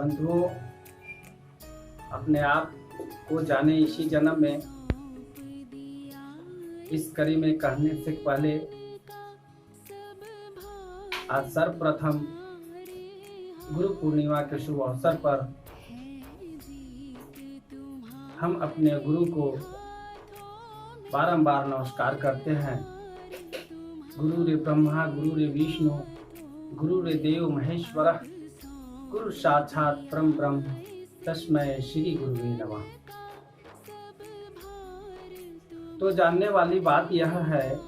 बंधुओं, अपने आप को जाने इसी जन्म में। इस कड़ी में कहने से पहले आज सर्वप्रथम गुरु पूर्णिमा के शुभ अवसर पर हम अपने गुरु को बारंबार नमस्कार करते हैं। गुरु रे ब्रह्मा, गुरु रे विष्णु, गुरु रे देव महेश्वर, गुरु साक्षात परम ब्रह्म, तस्मै श्री गुरुवे नमः। तो जानने वाली बात यह है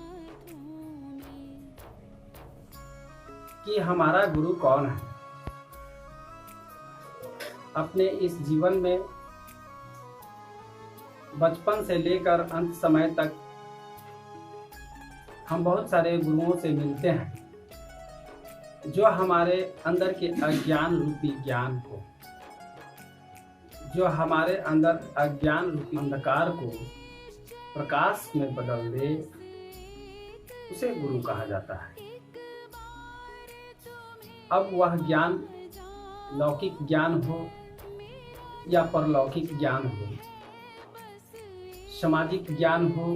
कि हमारा गुरु कौन है। अपने इस जीवन में बचपन से लेकर अंत समय तक हम बहुत सारे गुरुओं से मिलते हैं, जो हमारे अंदर के अज्ञान रूपी ज्ञान को, जो हमारे अंदर अज्ञान रूपी अंधकार को प्रकाश में बदल दे, उसे गुरु कहा जाता है। अब वह ज्ञान लौकिक ज्ञान हो या परलौकिक ज्ञान हो, सामाजिक ज्ञान हो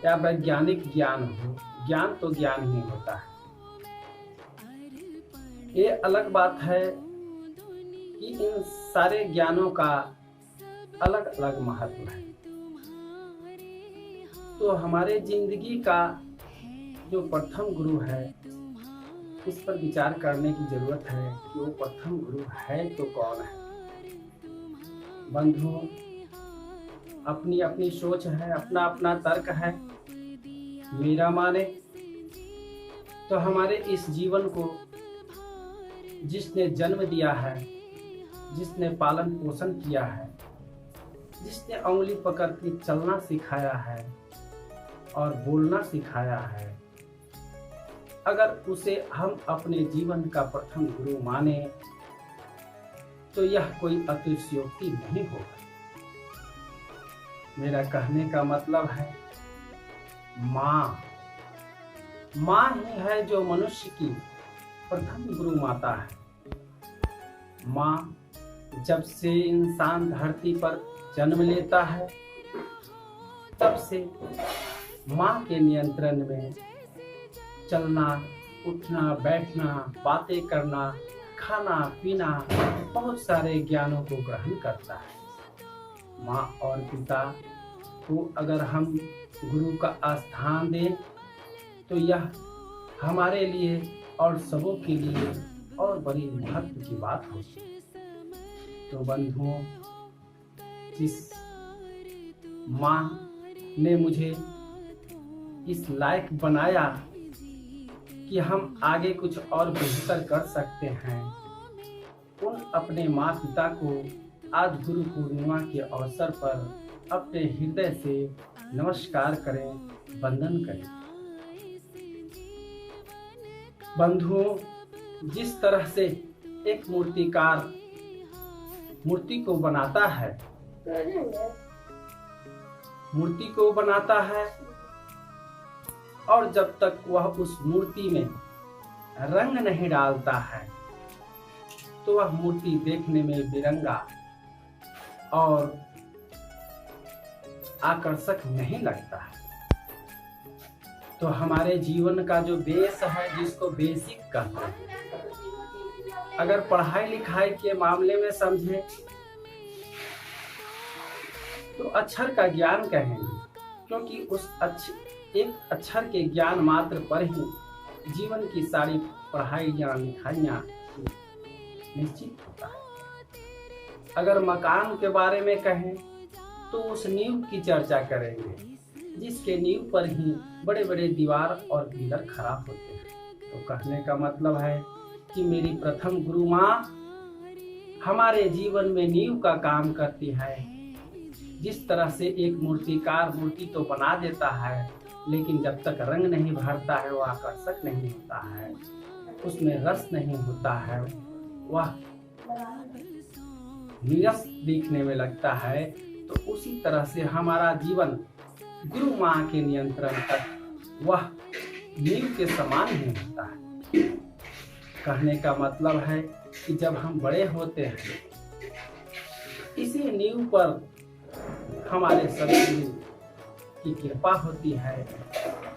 या वैज्ञानिक ज्ञान हो, ज्ञान तो ज्ञान ही होता है। ये अलग बात है कि इन सारे ज्ञानों का अलग अलग महत्व है। तो हमारे जिंदगी का जो प्रथम गुरु है, इस पर विचार करने की जरूरत है कि वो प्रथम गुरु है तो कौन है। बंधुओं, अपनी अपनी सोच है, अपना अपना तर्क है। मेरा माने तो हमारे इस जीवन को जिसने जन्म दिया है, जिसने पालन पोषण किया है, जिसने उंगली पकड़ के चलना सिखाया है और बोलना सिखाया है, अगर उसे हम अपने जीवन का प्रथम गुरु माने तो यह कोई अतिशयोक्ति नहीं होगा। मेरा कहने का मतलब है माँ ही है जो मनुष्य की प्रथम गुरु माता है। माँ जब से इंसान धरती पर जन्म लेता है, तब से माँ के नियंत्रण में चलना, उठना, बैठना, बातें करना, खाना पीना, बहुत सारे ज्ञानों को ग्रहण करता है। माँ और पिता को अगर हम गुरु का स्थान दें तो यह हमारे लिए और सबों के लिए और बड़ी महत्व की बात होगी। तो बंधुओं, जिस माँ ने मुझे इस लायक बनाया कि हम आगे कुछ और बेहतर कर सकते हैं, उन अपने माँ पिता को आज गुरु पूर्णिमा के अवसर पर अपने हृदय से नमस्कार करें, वंदन करें। बंधुओं, जिस तरह से एक मूर्तिकार मूर्ति को बनाता है और जब तक वह उस मूर्ति में रंग नहीं डालता है तो वह मूर्ति देखने में बिरंगा और आकर्षक नहीं लगता है। तो हमारे जीवन का जो बेस है, जिसको बेसिक कहते हैं, अगर पढ़ाई लिखाई के मामले में समझे तो अक्षर का ज्ञान कहेंगे, क्योंकि उस एक अक्षर के ज्ञान मात्र पर ही जीवन की सारी पढ़ाइयाँ लिखाइयाँ निश्चित होता है। अगर मकान के बारे में कहें तो उस नींव की चर्चा करेंगे, जिसके नींव पर ही बड़े बड़े दीवार और पिलर खड़ा होते हैं। तो कहने का मतलब है कि मेरी प्रथम गुरु माँ हमारे जीवन में नींव का काम करती है। जिस तरह से एक मूर्तिकार मूर्ति तो बना देता है, लेकिन जब तक रंग नहीं भरता है, वह आकर्षक नहीं होता है, उसमें रस नहीं होता है, वह नीरस दिखने में लगता है। तो उसी तरह से हमारा जीवन गुरु माँ के नियंत्रण तक वह नींव के समान ही होता है। कहने का मतलब है कि जब हम बड़े होते हैं, इसी नींव पर हमारे सदगुरु की कृपा होती है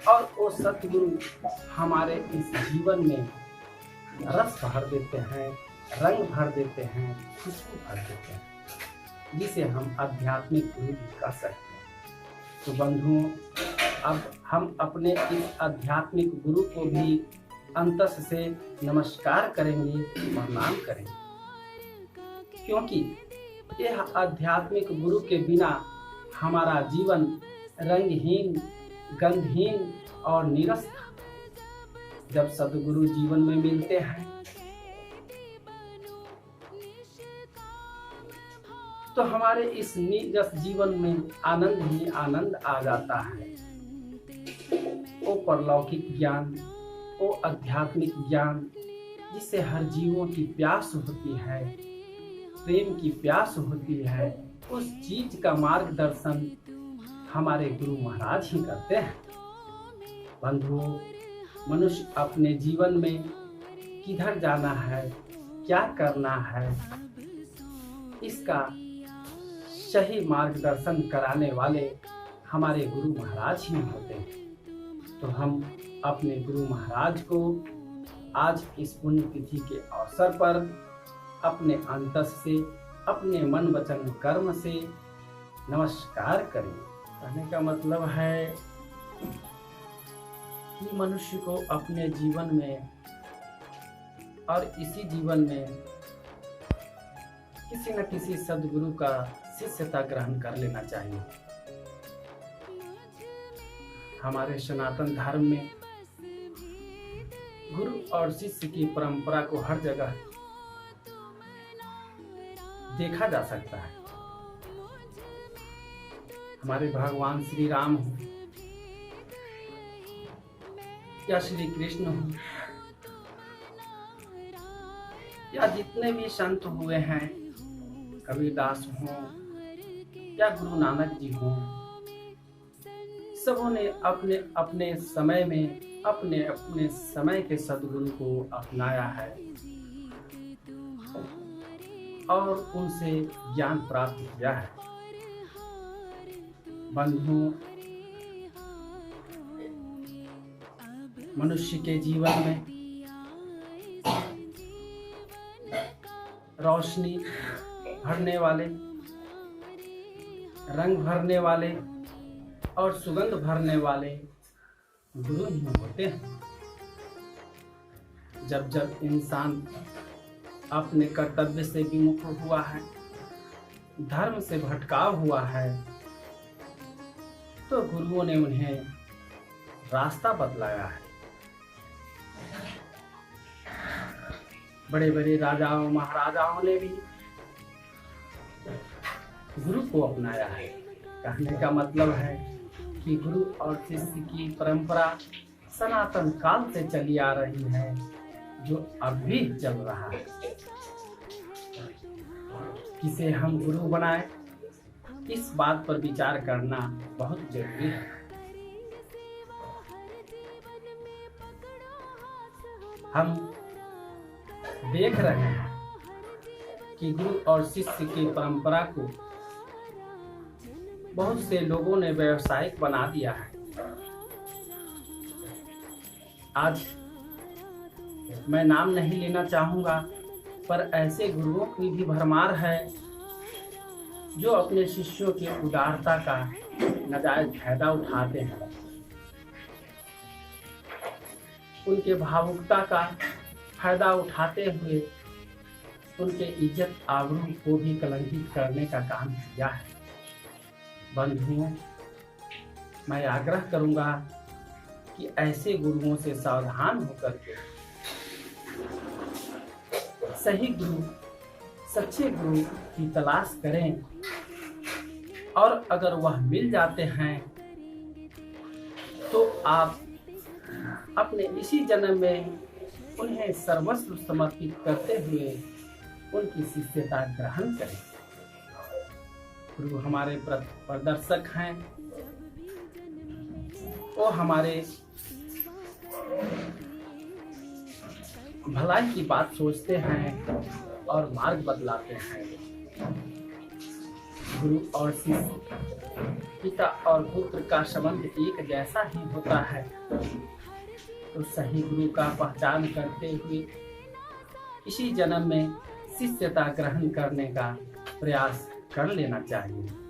और वो सतगुरु हमारे इस जीवन में रस भर देते हैं, रंग भर देते हैं, खुशबू भर देते हैं, जिसे हम आध्यात्मिक गुरु भी कह सकते हैं। तो बंधुओं, अब हम अपने इस आध्यात्मिक गुरु को भी अंतस से नमस्कार करेंगे, प्रणाम करेंगे, क्योंकि यह आध्यात्मिक गुरु के बिना हमारा जीवन रंगहीन, गंधहीन और नीरस था। जब सद्गुरु जीवन में मिलते हैं तो हमारे इस नीरस जीवन में आनंद ही आनंद आ जाता है। वो परलौकिक ज्ञान, वो आध्यात्मिक ज्ञान जिससे हर जीवों की प्यास होती है, प्रेम की प्यास होती है, उस चीज का मार्गदर्शन हमारे गुरु महाराज ही करते हैं। बंधुओं, मनुष्य अपने जीवन में किधर जाना है, क्या करना है, इसका सही मार्गदर्शन कराने वाले हमारे गुरु महाराज ही होते हैं। तो हम अपने गुरु महाराज को आज इस पुण्य तिथि के अवसर पर अपने अंतस से, अपने मन वचन कर्म से नमस्कार करें। कहने का मतलब है कि मनुष्य को अपने जीवन में और इसी जीवन में किसी न किसी सद्गुरु का शिष्यता ग्रहण कर लेना चाहिए। हमारे सनातन धर्म में गुरु और शिष्य की परंपरा को हर जगह देखा जा सकता है। हमारे भगवान श्री राम हो या श्री कृष्ण हो या जितने भी संत हुए हैं, कबीरदास हो या गुरु नानक जी हो, सबों ने अपने अपने समय में अपने अपने समय के सद्गुरु को अपनाया है और उनसे ज्ञान प्राप्त किया है। बंधुओं, मनुष्य के जीवन में रोशनी भरने वाले, रंग भरने वाले और सुगंध भरने वाले गुरु ही होते हैं। जब जब इंसान अपने कर्तव्य से विमुख हुआ है, धर्म से भटकाव हुआ है, तो गुरुओं ने उन्हें रास्ता बतलाया है। बड़े बड़े राजाओं महाराजाओं ने भी गुरु को अपनाया है। कहने का मतलब है कि गुरु और शिष्य की परंपरा सनातन काल से चली आ रही है, जो अब भी चल रहा है। किसे हम गुरु बनाए, इस बात पर विचार करना बहुत जरूरी है। हम देख रहे हैं कि गुरु और शिष्य की परंपरा को बहुत से लोगों ने व्यावसायिक बना दिया है। आज मैं नाम नहीं लेना चाहूंगा, पर ऐसे गुरुओं की भी भरमार है जो अपने शिष्यों की उदारता का नाजायज फायदा उठाते हैं, उनके भावुकता का फायदा उठाते हुए उनके इज्जत आबरू को भी कलंकित करने का काम किया है। बंधुओं, मैं आग्रह करूंगा कि ऐसे गुरुओं से सावधान होकर के सही गुरु, सच्चे गुरु की तलाश करें, और अगर वह मिल जाते हैं तो आप अपने इसी जन्म में उन्हें सर्वस्व समर्पित करते हुए उनकी शिष्यता ग्रहण करें। गुरु हमारे प्रदर्शक हैं, वो हमारे भलाई की बात सोचते हैं और मार्ग बदलाते हैं। गुरु और शिष्य, पिता और पुत्र का संबंध एक जैसा ही होता है, तो सही गुरु का पहचान करते हुए इसी जन्म में शिष्यता ग्रहण करने का प्रयास कर लेना चाहिए।